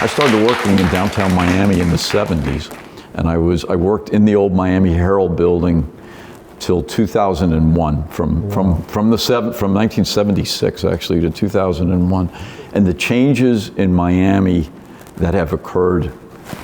I started working in downtown Miami in the 70s, and I worked in the old Miami Herald building till 2001, from 1976 actually to 2001, and the changes in Miami that have occurred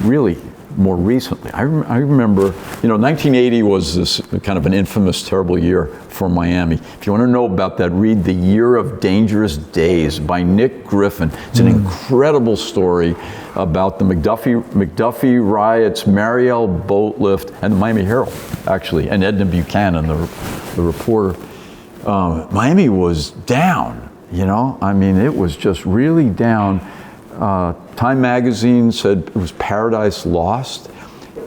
really more recently. I remember, 1980 was this kind of an infamous, terrible year for Miami. If you want to know about that, read The Year of Dangerous Days by Nick Griffin. It's an incredible story about the McDuffie riots, Mariel Boatlift, and the Miami Herald, actually, and Edna Buchanan, the reporter. Miami was down, it was just really down. Time magazine said it was paradise lost.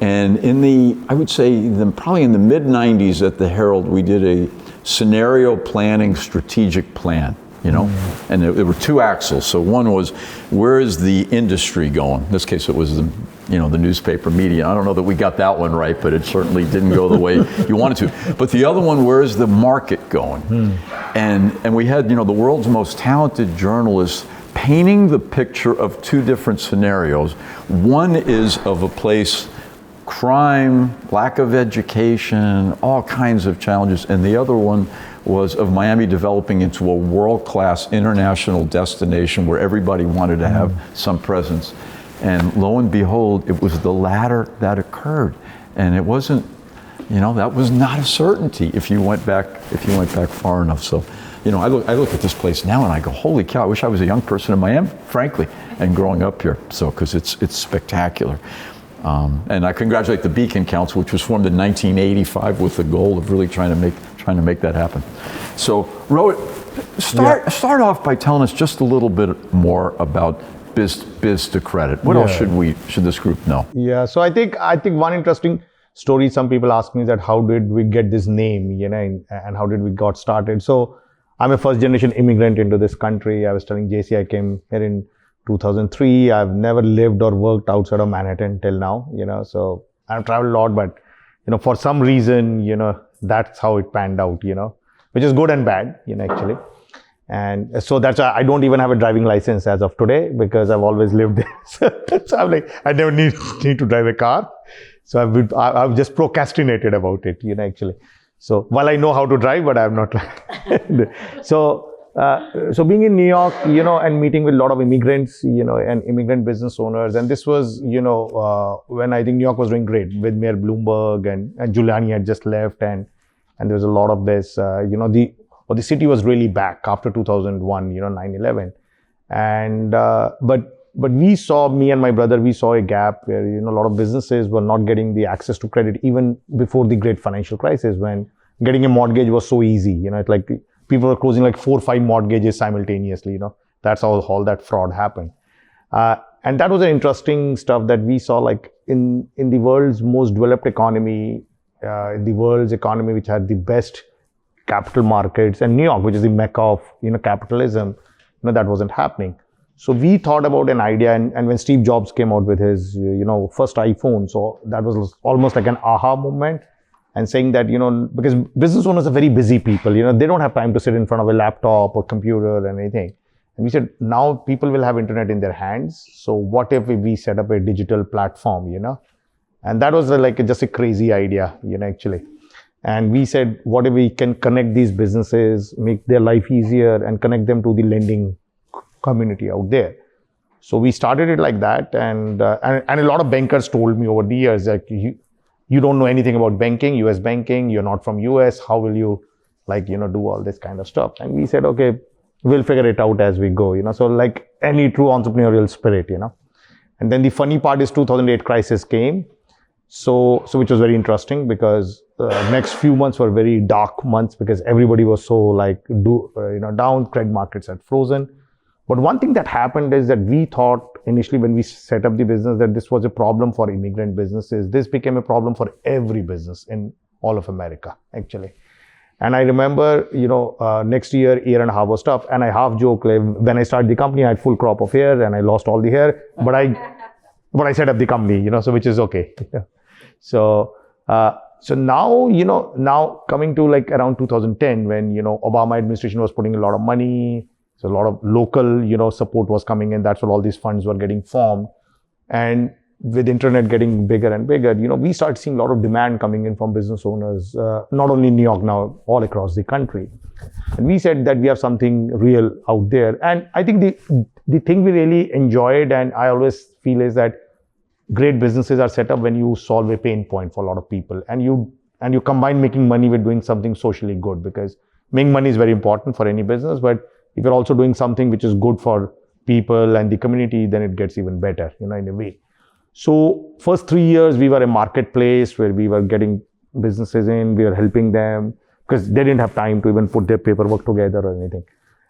And probably in the mid 90s at the Herald, we did a scenario planning strategic plan, and there were two axles. So one was, where is the industry going? In this case, it was the newspaper media. I don't know that we got that one right, but it certainly didn't go the way you wanted to. But the other one, where is the market going? And we had, the world's most talented journalists painting the picture of two different scenarios. One is of a place, crime, lack of education, all kinds of challenges, and the other one was of Miami developing into a world-class international destination where everybody wanted to have some presence. And lo and behold, it was the latter that occurred. And it wasn't, that was not a certainty if you went back far enough. So, I look at this place now and I go, holy cow, I wish I was a young person in Miami, frankly, and growing up here. So, because it's spectacular. And I congratulate the Beacon Council, which was formed in 1985 with the goal of really trying to make that happen. So, Rohit, start off by telling us just a little bit more about Biz to Credit. What else should this group know? Yeah, so I think one interesting story some people ask me is that how did we get this name, and how did we got started? So I'm a first generation immigrant into this country. I was telling JC I came here in 2003. I've never lived or worked outside of Manhattan till now, so I've traveled a lot, but, for some reason, that's how it panned out, which is good and bad, actually. And so that's why I don't even have a driving license as of today, because I've always lived there. So I'm like, I never need to drive a car. So I've just procrastinated about it, actually. So while I know how to drive, but I'm not. So being in New York, and meeting with a lot of immigrants, and immigrant business owners, and this was, when I think New York was doing great with Mayor Bloomberg and Giuliani had just left, and there was a lot of this, the city was really back after 2001, 9/11, and but we saw, me and my brother, we saw a gap where, a lot of businesses were not getting the access to credit even before the great financial crisis, when getting a mortgage was so easy. It's like people were closing like 4 or 5 mortgages simultaneously. That's how all that fraud happened. And that was an interesting stuff that we saw, like in the world's most developed economy, in the world's economy, which had the best capital markets, and New York, which is the mecca of, capitalism, that wasn't happening. So we thought about an idea, and when Steve Jobs came out with his, first iPhone, so that was almost like an aha moment, and saying that, because business owners are very busy people, they don't have time to sit in front of a laptop or computer or anything. And we said, now people will have internet in their hands. So what if we set up a digital platform, And that was just a crazy idea, actually. And we said, what if we can connect these businesses, make their life easier, and connect them to the lending community out there. So we started it like that, and a lot of bankers told me over the years that you don't know anything about banking, US banking, you're not from US, how will you do all this kind of stuff? And we said, okay, we'll figure it out as we go, so like any true entrepreneurial spirit, And then the funny part is 2008 crisis came, so which was very interesting, because next few months were very dark months, because everybody was so down, credit markets had frozen. But one thing that happened is that we thought initially when we set up the business that this was a problem for immigrant businesses. This became a problem for every business in all of America, actually. And I remember, next year and a half was tough. And I half joke, when I started the company, I had full crop of hair and I lost all the hair. But I set up the company, so which is okay. So now, now coming to around 2010, when, Obama administration was putting a lot of money, so a lot of local, support was coming in. That's when all these funds were getting formed. And with internet getting bigger and bigger, we started seeing a lot of demand coming in from business owners, not only in New York now, all across the country. And we said that we have something real out there. And I think the thing we really enjoyed, and I always feel, is that great businesses are set up when you solve a pain point for a lot of people, and you combine making money with doing something socially good, because making money is very important for any business, but if you're also doing something which is good for people and the community, then it gets even better, in a way. So first 3 years, we were a marketplace where we were getting businesses in, we were helping them because they didn't have time to even put their paperwork together or anything.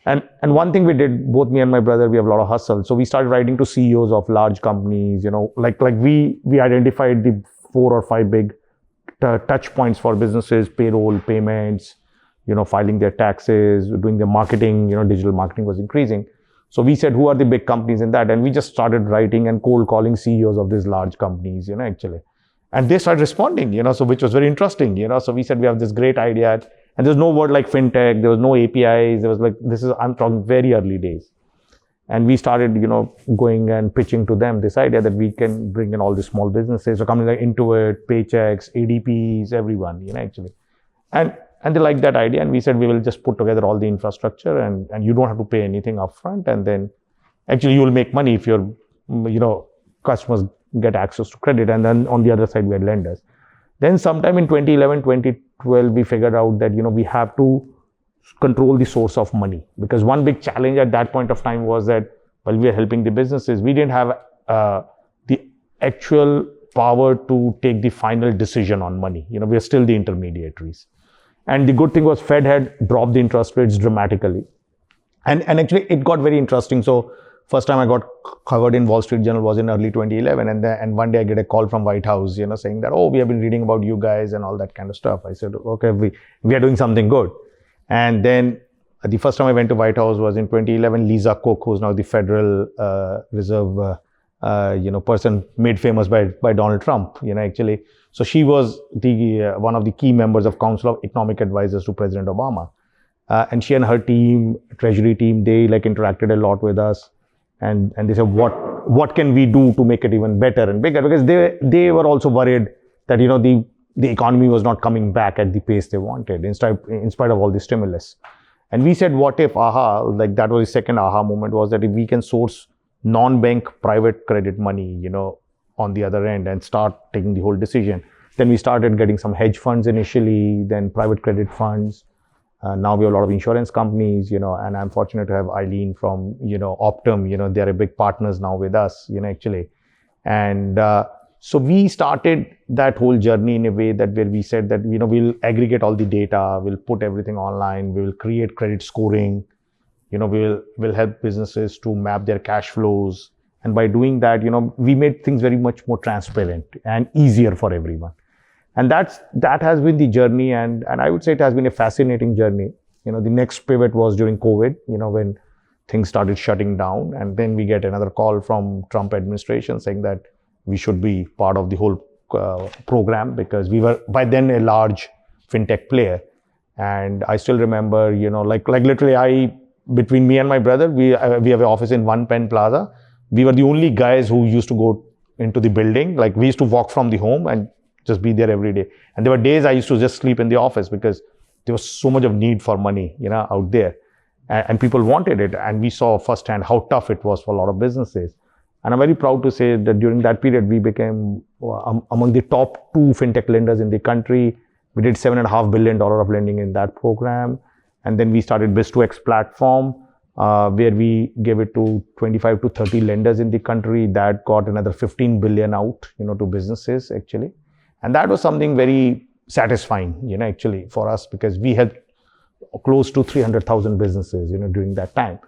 And one thing we did, both me and my brother, we have a lot of hustle. So we started writing to CEOs of large companies, like we identified the 4 or 5 big touch points for businesses: payroll, payments, filing their taxes, doing their marketing, digital marketing was increasing. So we said, who are the big companies in that? And we just started writing and cold calling CEOs of these large companies, actually. And they started responding, so which was very interesting, So we said, we have this great idea. And there's no word like fintech. There was no APIs. There was like, I'm talking very early days. And we started, going and pitching to them this idea that we can bring in all these small businesses. So companies like Intuit, Paychex, ADPs, everyone, actually. And they liked that idea, and we said we will just put together all the infrastructure, and you don't have to pay anything upfront, and then actually you will make money if your customers get access to credit. And then on the other side we had lenders. Then sometime in 2011, 2012, we figured out that we have to control the source of money, because one big challenge at that point of time was that while we were helping the businesses, we didn't have the actual power to take the final decision on money. We are still the intermediaries. And the good thing was Fed had dropped the interest rates dramatically. And actually it got very interesting. So first time I got covered in Wall Street Journal was in early 2011. And one day I get a call from White House, saying that, we have been reading about you guys and all that kind of stuff. I said, okay, we are doing something good. And then the first time I went to White House was in 2011. Lisa Cook, who's now the Federal Reserve, person made famous by Donald Trump, actually. So she was the one of the key members of Council of Economic Advisors to President Obama. And she and her team, Treasury team, they interacted a lot with us. And they said, what can we do to make it even better and bigger? Because they were also worried that, the economy was not coming back at the pace they wanted, in spite of all the stimulus. And we said, what if that was the second aha moment, was that if we can source non-bank private credit money, on the other end, and start taking the whole decision. Then we started getting some hedge funds initially, then private credit funds. Now we have a lot of insurance companies, and I'm fortunate to have Eileen from, Optum, they're a big partners now with us, actually. And so we started that whole journey in a way that where we said that, we'll aggregate all the data, we'll put everything online, we will create credit scoring, we'll help businesses to map their cash flows. And by doing that, we made things very much more transparent and easier for everyone. And that has been the journey. And I would say it has been a fascinating journey. The next pivot was during COVID, when things started shutting down. And then we get another call from Trump administration saying that we should be part of the whole program, because we were by then a large fintech player. And I still remember, like literally between me and my brother, we have an office in One Penn Plaza. We were the only guys who used to go into the building. Like we used to walk from the home and just be there every day. And there were days I used to just sleep in the office because there was so much of need for money, out there. And people wanted it. And we saw firsthand how tough it was for a lot of businesses. And I'm very proud to say that during that period, we became among the top 2 fintech lenders in the country. We did $7.5 billion of lending in that program. And then we started Biz2X platform, where we gave it to 25 to 30 lenders in the country. That got another 15 billion out, to businesses actually. And that was something very satisfying, actually for us, because we had close to 300,000 businesses, during that time.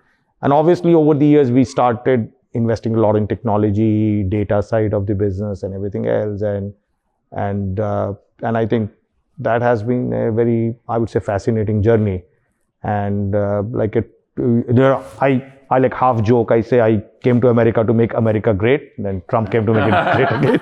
And obviously over the years, we started investing a lot in technology, data side of the business and everything else. And I think that has been a very, I would say, fascinating journey. And I like half joke. I say I came to America to make America great. Then Trump came to make it great again.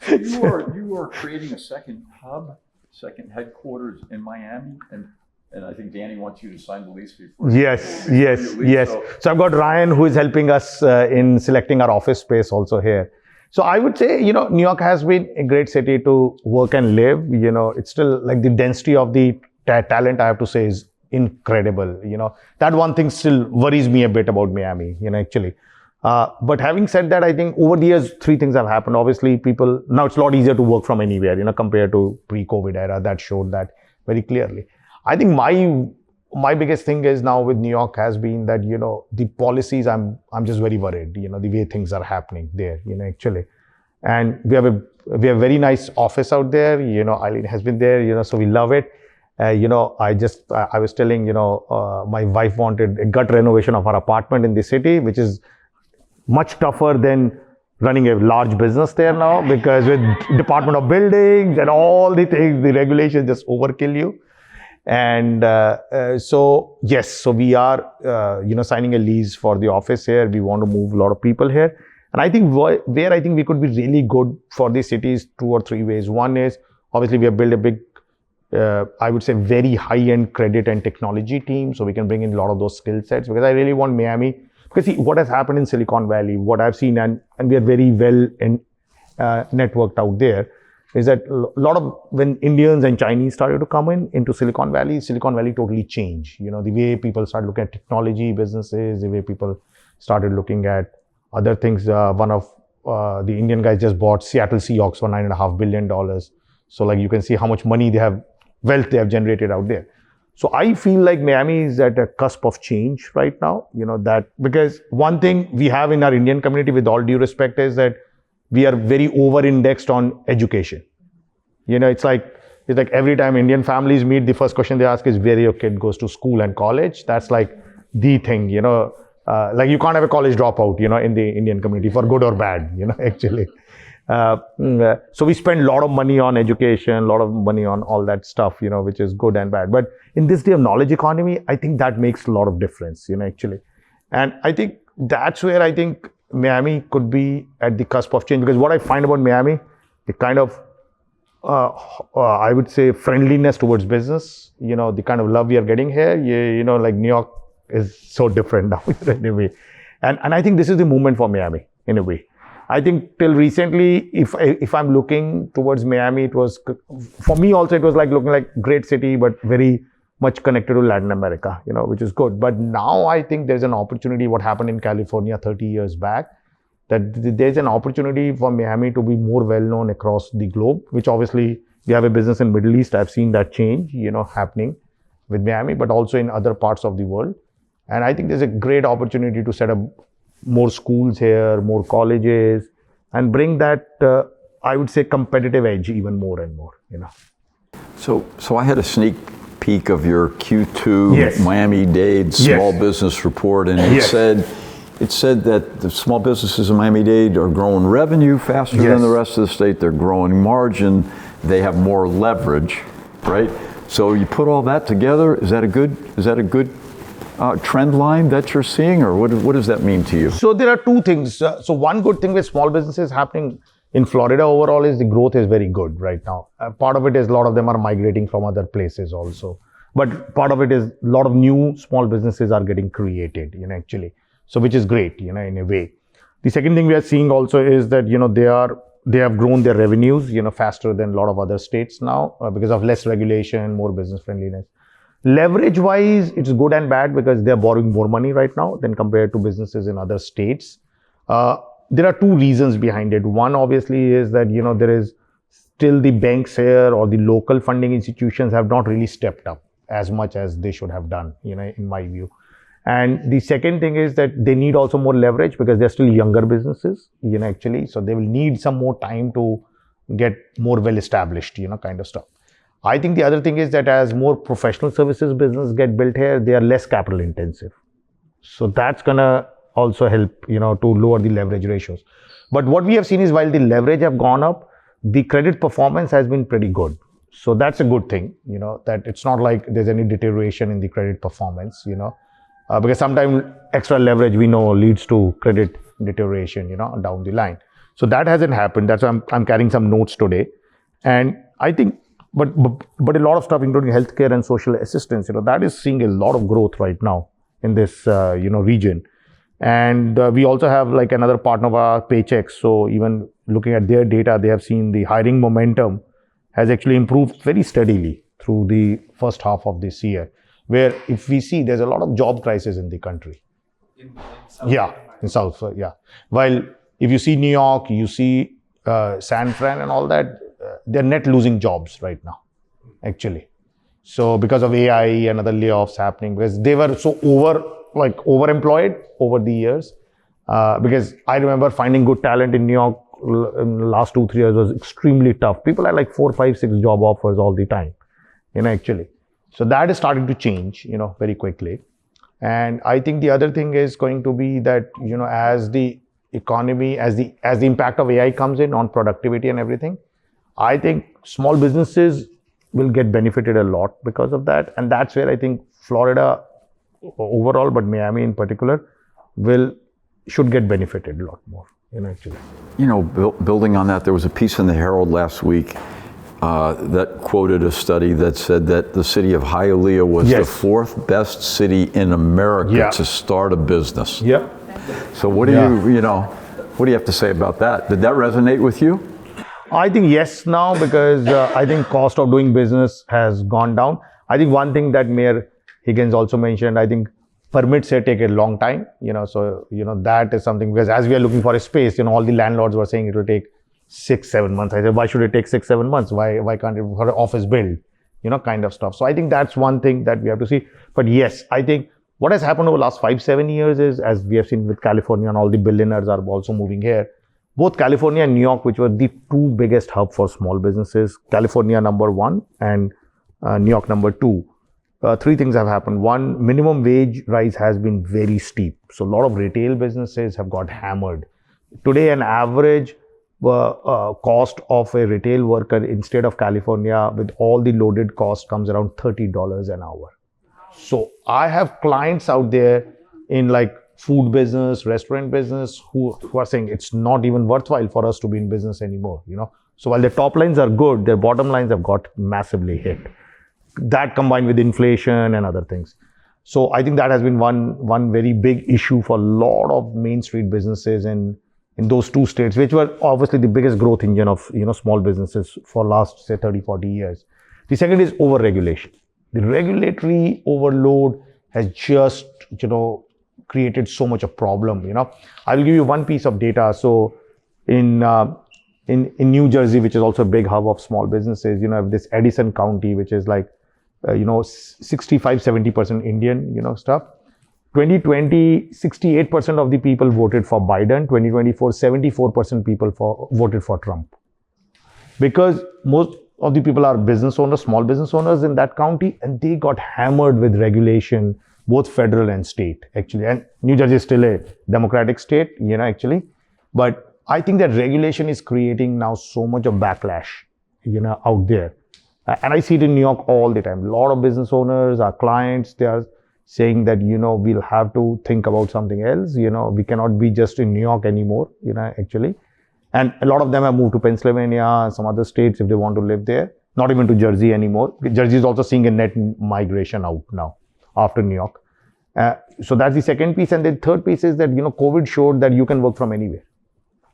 You are creating a second hub, second headquarters in Miami, and And I think Danny wants you to sign the lease before. Yes, before yes, you leave, yes. so- So I've got Ryan who is helping us in selecting our office space also here. So I would say, New York has been a great city to work and live. It's still like the density of the talent, I have to say, is incredible. That one thing still worries me a bit about Miami, actually. But having said that, I think over the years, three things have happened. Obviously, people, now it's a lot easier to work from anywhere, compared to pre-COVID era. That showed that very clearly. I think my biggest thing is now with New York has been that, the policies, I'm just very worried, the way things are happening there, actually. And we have a very nice office out there, Eileen has been there, so we love it. I was telling, my wife wanted a gut renovation of our apartment in the city, which is much tougher than running a large business there now, because with Department of Buildings and all the things, the regulations just overkill you. And so we are, signing a lease for the office here. We want to move a lot of people here. And I think where I think we could be really good for the city is two or three ways. One is, obviously, we have built a big, I would say, very high-end credit and technology team. So we can bring in a lot of those skill sets, because I really want Miami. Because see, what has happened in Silicon Valley, what I've seen, and we are very well networked out there, is that a lot of, when Indians and Chinese started to come into Silicon Valley totally changed. The way people started looking at technology businesses, the way people started looking at other things. One of the Indian guys just bought Seattle Seahawks for $9.5 billion. So like you can see how much money wealth they have generated out there. So I feel like Miami is at a cusp of change right now, that because one thing we have in our Indian community, with all due respect, is that we are very over-indexed on education. It's like every time Indian families meet, the first question they ask is where your kid goes to school and college. That's like the thing, like you can't have a college dropout, in the Indian community, for good or bad, actually. So we spend a lot of money on education, a lot of money on all that stuff, which is good and bad. But in this day of knowledge economy, I think that makes a lot of difference, actually. And I think that's where I think Miami could be at the cusp of change. Because what I find about Miami, the kind of, I would say, friendliness towards business, the kind of love we are getting here, like New York is so different now in a way. And I think this is the movement for Miami in a way. I think till recently, if I'm looking towards Miami, it was, for me also, it was like looking like great city, but very much connected to Latin America, which is good. But now I think there's an opportunity, what happened in California 30 years back, that there's an opportunity for Miami to be more well-known across the globe, which obviously we have a business in Middle East. I've seen that change, happening with Miami, but also in other parts of the world. And I think there's a great opportunity to set up more schools here, more colleges, and bring that, I would say, competitive edge even more and more, So I had a sneak peek of your Q2 Yes. Miami-Dade small business report, and it said that the small businesses in Miami-Dade are growing revenue faster than the rest of the state. They're growing margin. They have more leverage, right? So you put all that together. Is that a good trend line that you're seeing, or what does that mean to you? So there are two things. So one good thing with small businesses happening in Florida overall is the growth is very good right now. Part of it is a lot of them are migrating from other places also. But part of it is a lot of new small businesses are getting created, actually. So which is great, in a way. The second thing we are seeing also is that, they have grown their revenues, faster than a lot of other states now because of less regulation, more business friendliness. Leverage wise, it's good and bad because they're borrowing more money right now than compared to businesses in other states. There are two reasons behind it. One obviously is that, there is still the banks here or the local funding institutions have not really stepped up as much as they should have done, in my view. And the second thing is that they need also more leverage because they're still younger businesses, actually. So they will need some more time to get more well established, kind of stuff. I think the other thing is that as more professional services business get built here, they are less capital intensive. So that's gonna also help, to lower the leverage ratios. But what we have seen is while the leverage have gone up, the credit performance has been pretty good. So that's a good thing, that it's not like there's any deterioration in the credit performance, because sometimes extra leverage we know leads to credit deterioration, down the line. So that hasn't happened. That's why I'm carrying some notes today. And I think but a lot of stuff, including healthcare and social assistance, that is seeing a lot of growth right now in this, region. And we also have like another partner of our Paychecks. So even looking at their data, they have seen the hiring momentum has actually improved very steadily through the first half of this year, where if we see there's a lot of job crisis in the country. In South, yeah. While if you see New York, you see San Fran and all that, they're net losing jobs right now, actually. So because of AI and other layoffs happening, because they were so overemployed over the years. Because I remember finding good talent in New York in the last 2-3 years was extremely tough. People had like 4, 5, 6 job offers all the time, actually. So that is starting to change, very quickly. And I think the other thing is going to be that, as the economy, as the impact of AI comes in on productivity and everything, I think small businesses will get benefited a lot because of that. And that's where I think Florida overall, but Miami in particular, should get benefited a lot more, actually. Building on that, there was a piece in the Herald last week that quoted a study that said that the city of Hialeah was the 4th best city in America to start a business. Yeah. So what do what do you have to say about that? Did that resonate with you? I think yes now, because I think cost of doing business has gone down. I think one thing that Mayor Higgins also mentioned, I think permits here take a long time, so, that is something, because as we are looking for a space, all the landlords were saying it will take 6-7 months. I said, why should it take 6-7 months? Why can't it for an office build, kind of stuff. So I think that's one thing that we have to see. But yes, I think what has happened over the last 5-7 years is, as we have seen with California, and all the billionaires are also moving here. Both California and New York, which were the 2 biggest hubs for small businesses, California number 1 and New York number 2. 3 things have happened. 1, minimum wage rise has been very steep. So a lot of retail businesses have got hammered. Today, an average cost of a retail worker in state of California with all the loaded costs comes around $30 an hour. So I have clients out there in like food business, restaurant business, who are saying it's not even worthwhile for us to be in business anymore, So while their top lines are good, their bottom lines have got massively hit. That combined with inflation and other things. So I think that has been one very big issue for a lot of Main Street businesses in those 2 states, which were obviously the biggest growth engine of small businesses for last, say, 30-40 years. The second is over-regulation. The regulatory overload has just, created so much a problem, I will give you one piece of data. So in New Jersey, which is also a big hub of small businesses, this Edison County, which is like, 65-70% Indian, stuff. 2020, 68% of the people voted for Biden. 2024, 74% people voted for Trump. Because most of the people are business owners, small business owners in that county, and they got hammered with regulation, both federal and state, actually. And New Jersey is still a democratic state, actually. But I think that regulation is creating now so much of backlash, out there. And I see it in New York all the time. A lot of business owners, our clients, they are saying that, we'll have to think about something else. We cannot be just in New York anymore, actually. And a lot of them have moved to Pennsylvania, some other states if they want to live there. Not even to Jersey anymore. Jersey is also seeing a net migration out now after New York. So that's the second piece. And the third piece is that, COVID showed that you can work from anywhere.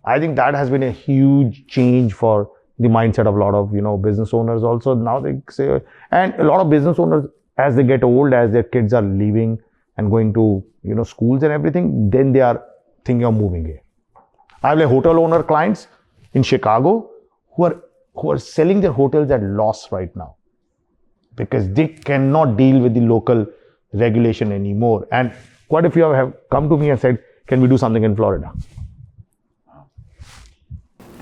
I think that has been a huge change for the mindset of a lot of, business owners also. Now they say, and a lot of business owners, as they get old, as their kids are leaving and going to, schools and everything, then they are thinking of moving here. I have like hotel owner clients in Chicago who are selling their hotels at loss right now because they cannot deal with the local regulation anymore. And quite a few have come to me and said, can we do something in Florida?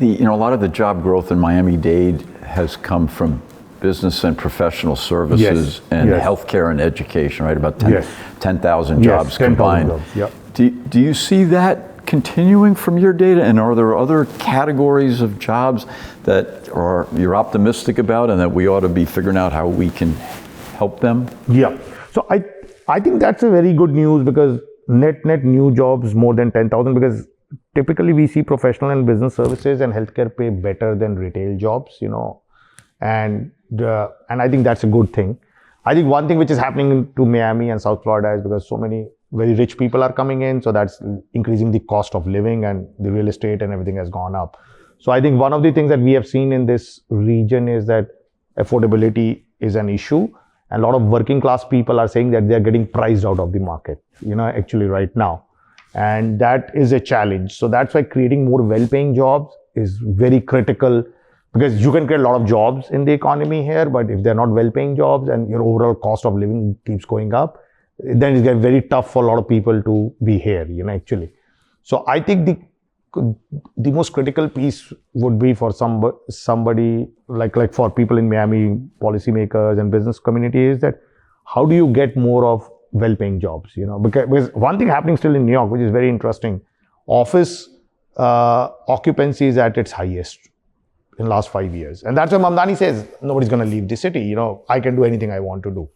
A lot of the job growth in Miami-Dade has come from business and professional services and healthcare and education, right? About 10,000 jobs combined. 10,000 jobs, Do you see that continuing from your data? And are there other categories of jobs that you're optimistic about and that we ought to be figuring out how we can help them? Yeah. So I think that's a very good news, because net new jobs more than 10,000, because typically we see professional and business services and healthcare pay better than retail jobs, and And I think that's a good thing. I think one thing which is happening to Miami and South Florida is because so many very rich people are coming in, so that's increasing the cost of living, and the real estate and everything has gone up. So I think one of the things that we have seen in this region is that affordability is an issue, and a lot of working class people are saying that they are getting priced out of the market, actually right now. And that is a challenge. So that's why creating more well-paying jobs is very critical, because you can create a lot of jobs in the economy here, but if they're not well-paying jobs and your overall cost of living keeps going up, then it's get very tough for a lot of people to be here, actually. So I think the most critical piece would be for somebody like for people in Miami, policymakers and business community, is that how do you get more of well-paying jobs, because one thing happening still in New York, which is very interesting, office occupancy is at its highest in the last 5 years. And that's why Mamdani says, nobody's going to leave the city, I can do anything I want to do,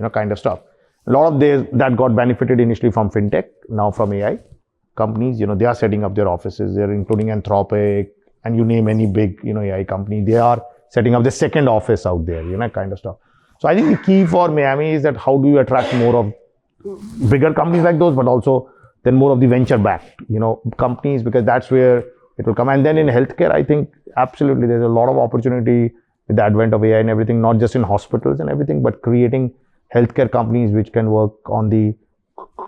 kind of stuff. A lot of that got benefited initially from fintech, now from AI companies, they are setting up their offices. They're including Anthropic, and you name any big, AI company, they are setting up the second office out there, kind of stuff. So I think the key for Miami is that how do you attract more of bigger companies like those, but also then more of the venture-backed, companies, because that's where it will come. And then in healthcare, I think absolutely there's a lot of opportunity with the advent of AI and everything, not just in hospitals and everything, but creating healthcare companies which can work on the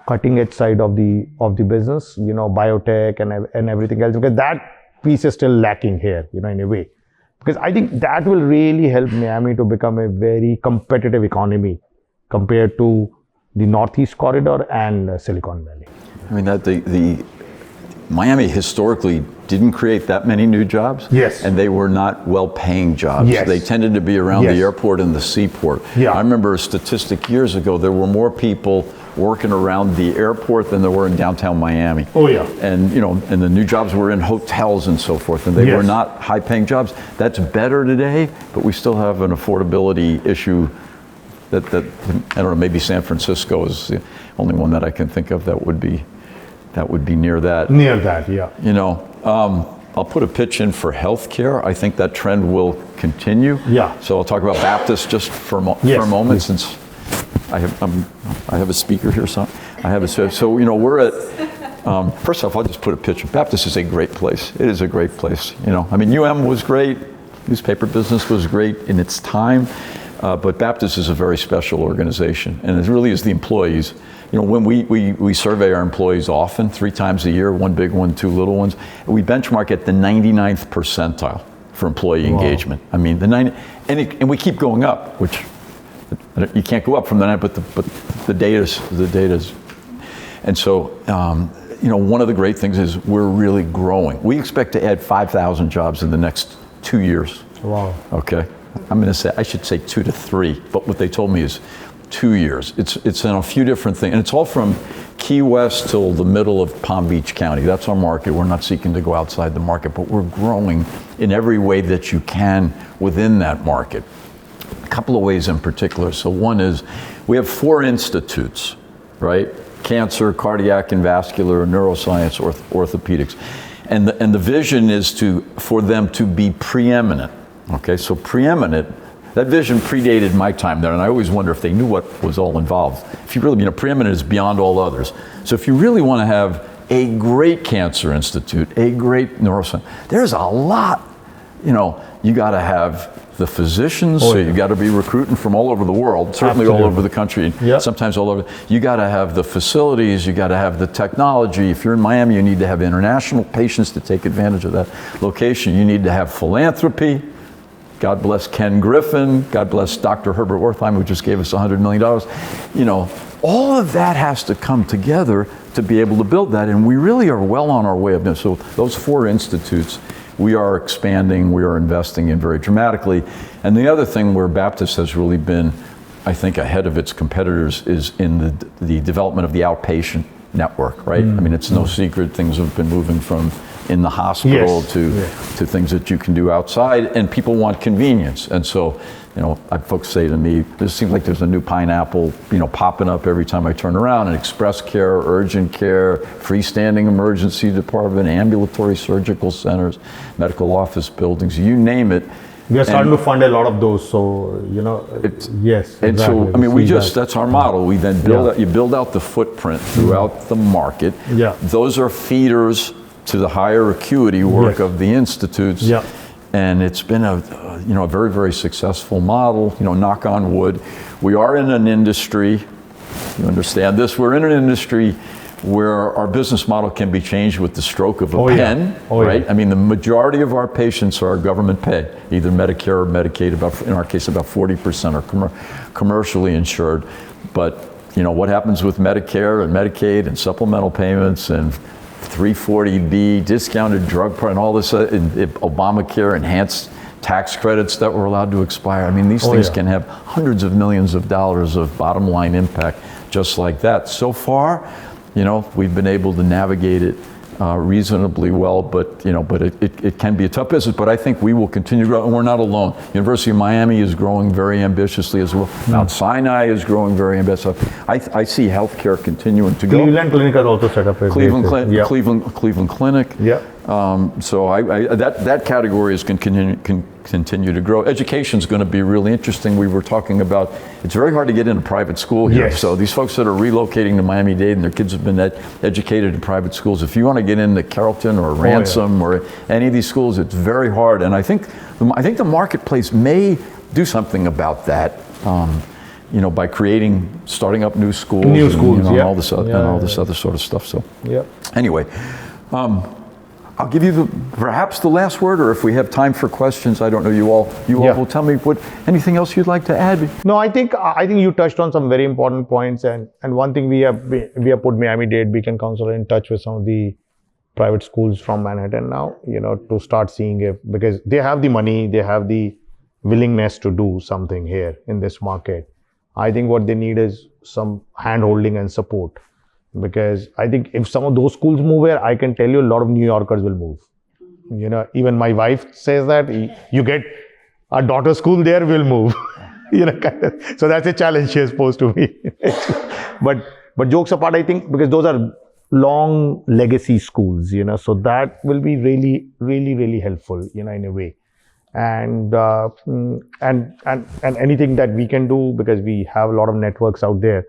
cutting edge side of the business, biotech and everything else, because that piece is still lacking here, in a way. Because I think that will really help Miami to become a very competitive economy compared to the Northeast Corridor and Silicon Valley. I mean, that the Miami historically didn't create that many new jobs. Yes. And they were not well-paying jobs. Yes. They tended to be around Yes. the airport and the seaport. Yeah. I remember a statistic years ago, there were more people working around the airport than there were in downtown Miami. Oh, yeah. And, and the new jobs were in hotels and so forth, and they Yes. were not high-paying jobs. That's better today, but we still have an affordability issue that I don't know, maybe San Francisco is the only one that I can think of that would be near that. Near that, yeah. I'll put a pitch in for healthcare. I think that trend will continue. Yeah. So I'll talk about Baptist just for a moment, since I have a speaker here. So we're at. First off, I'll just put a pitch. Baptist is a great place. It is a great place. UM was great. Newspaper business was great in its time, but Baptist is a very special organization, and it really is the employees. When we survey our employees often, 3 times a year, 1 big one, 2 little ones, we benchmark at the 99th percentile for employee engagement. I mean, and we keep going up, which you can't go up from the 9, but the data's. And so, one of the great things is we're really growing. We expect to add 5,000 jobs in the next 2 years. Wow. Okay. I should say 2 to 3, but what they told me is 2 years. It's in a few different things, and it's all from Key West till the middle of Palm Beach County. That's our market. We're not seeking to go outside the market, but we're growing in every way that you can within that market. A couple of ways in particular. So one is we have 4 institutes, right? Cancer, cardiac and vascular, neuroscience, orthopedics. And the vision is for them to be preeminent. Okay, so preeminent. That vision predated my time there, and I always wonder if they knew what was all involved. If you really, preeminent is beyond all others. So if you really want to have a great cancer institute, a great neuroscience, there's a lot. You got to have the physicians, so you got to be recruiting from all over the world, certainly all over the country, Yep. sometimes all over. You got to have the facilities, you got to have the technology. If you're in Miami, you need to have international patients to take advantage of that location. You need to have philanthropy. God bless Ken Griffin. God bless Dr. Herbert Wertheim, who just gave us $100 million. All of that has to come together to be able to build that, and we really are well on our way of this. So those 4 institutes, we are expanding, we are investing in very dramatically. And the other thing where Baptist has really been, I think, ahead of its competitors is in the development of the outpatient network, right? I mean, it's no secret things have been moving from in the hospital to things that you can do outside, and people want convenience. And so, folks say to me, "This seems like there's a new pineapple, popping up every time I turn around, and express care, urgent care, freestanding emergency department, ambulatory surgical centers, medical office buildings, you name it." We are starting to fund a lot of those, so yes. And exactly. so, I mean, see that. that's our model. We then you build out the footprint throughout the market. Yeah. Those are feeders to the higher acuity work of the institutes. Yeah. And it's been a very, very successful model, knock on wood. We are in an industry, you understand this, we're in an industry where our business model can be changed with the stroke of a pen, right? Yeah. I mean, the majority of our patients are government paid, either Medicare or Medicaid, in our case, about 40% are commercially insured. But, what happens with Medicare and Medicaid and supplemental payments and 340B, discounted drug price, and all this, Obamacare, enhanced tax credits that were allowed to expire. I mean, these things can have hundreds of millions of dollars of bottom line impact just like that. So far, we've been able to navigate it reasonably well, but it can be a tough business. But I think we will continue to grow, and we're not alone. University of Miami is growing very ambitiously as well. Mount Sinai is growing very ambitiously. I see healthcare continuing to go. Cleveland Clinic has also set up a Cleveland Clinic. Yeah. So that category is can continue to grow. Education is going to be really interesting. We were talking about it's very hard to get into private school here. Yes. So these folks that are relocating to Miami-Dade and their kids have been educated in private schools. If you want to get into Carrollton or Ransom or any of these schools, it's very hard. And I think the marketplace may do something about that. By starting up new schools, and all this other sort of stuff. So anyway. I'll give you perhaps the last word, or if we have time for questions, I don't know. You all will tell me anything else you'd like to add. No, I think you touched on some very important points, and one thing we have put Miami-Dade Beacon Council in touch with some of the private schools from Manhattan now, to start seeing because they have the money, they have the willingness to do something here in this market. I think what they need is some hand-holding and support. Because I think if some of those schools move here, I can tell you a lot of New Yorkers will move. Even my wife says that you get a daughter school there, will move. So that's a challenge she has posed to me. But jokes apart, I think because those are long legacy schools, so that will be really, really, really helpful, in a way. And anything that we can do, because we have a lot of networks out there.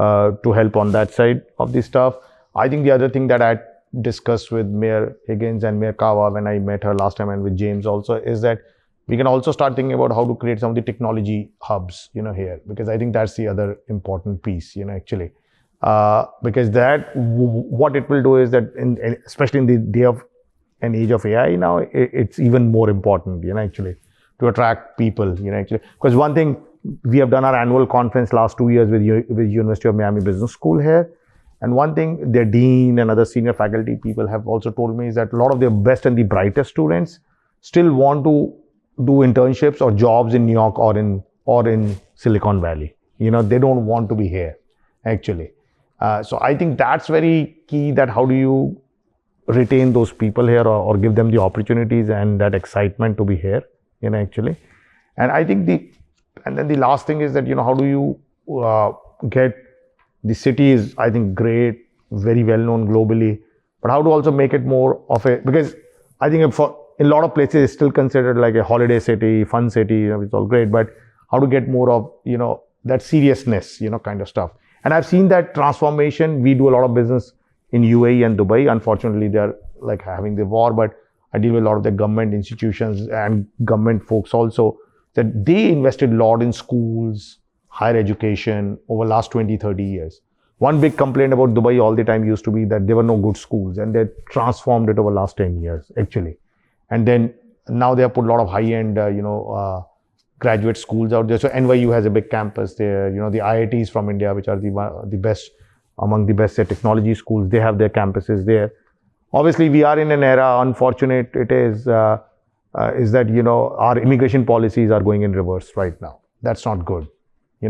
To help on that side of the stuff. I think the other thing that I discussed with Mayor Higgins and Mayor Kawa when I met her last time, and with James also, is that we can also start thinking about how to create some of the technology hubs, here, because I think that's the other important piece, actually. Because what it will do is that, especially in the day of an age of AI now, it's even more important, actually, to attract people, actually. Because one thing, we have done our annual conference last 2 years with University of Miami Business School here. And one thing their dean and other senior faculty people have also told me is that a lot of their best and the brightest students still want to do internships or jobs in New York or in Silicon Valley. They don't want to be here, actually. So I think that's very key, that how do you retain those people here or give them the opportunities and that excitement to be here, actually. And I think and then the last thing is that, how do you get the city is, I think, great, very well known globally, but how to also make it more of because I think in a lot of places it's still considered like a holiday city, fun city, it's all great, but how to get more of, that seriousness, kind of stuff. And I've seen that transformation. We do a lot of business in UAE and Dubai. Unfortunately, they're like having the war, but I deal with a lot of the government institutions and government folks also, that they invested a lot in schools, higher education over the last 20, 30 years. One big complaint about Dubai all the time used to be that there were no good schools, and they transformed it over the last 10 years, actually. And then now they have put a lot of high-end, graduate schools out there. So NYU has a big campus there. The IITs from India, which are the best, among the best technology schools, they have their campuses there. Obviously, we are in an era, unfortunate it is that, our immigration policies are going in reverse right now. That's not good,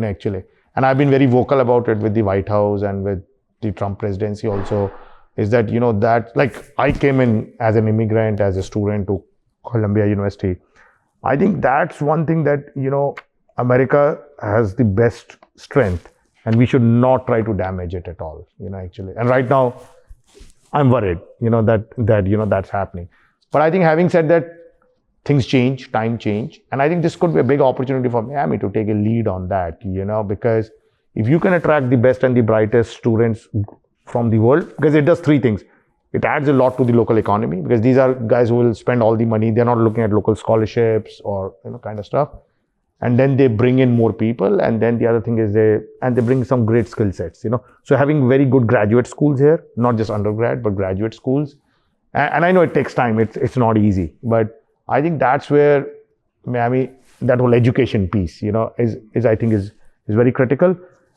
actually. And I've been very vocal about it with the White House and with the Trump presidency also, is that, that, like, I came in as an immigrant, as a student to Columbia University. I think that's one thing that, America has the best strength, and we should not try to damage it at all, actually. And right now, I'm worried, that's happening. But I think having said that, things change, time change. And I think this could be a big opportunity for Miami to take a lead on that, because if you can attract the best and the brightest students from the world, because it does three things. It adds a lot to the local economy, because these are guys who will spend all the money. They're not looking at local scholarships or, kind of stuff. And then they bring in more people. And then the other thing is they bring some great skill sets, So having very good graduate schools here, not just undergrad, but graduate schools. And I know it takes time. It's not easy, but I think that's where Miami, that whole education piece, is I think is very critical.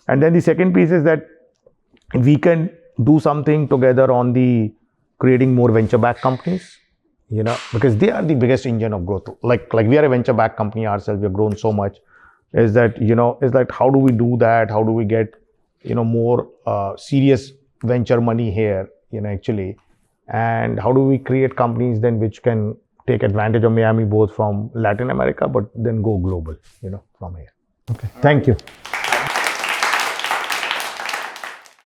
And then the second piece is that we can do something together on the creating more venture-backed companies, because they are the biggest engine of growth. Like we are a venture-backed company ourselves. We have grown so much. Is that, is like, how do we do that? How do we get, more serious venture money here, actually? And how do we create companies then which can take advantage of Miami, both from Latin America, but then go global, from here. Okay. Thank you.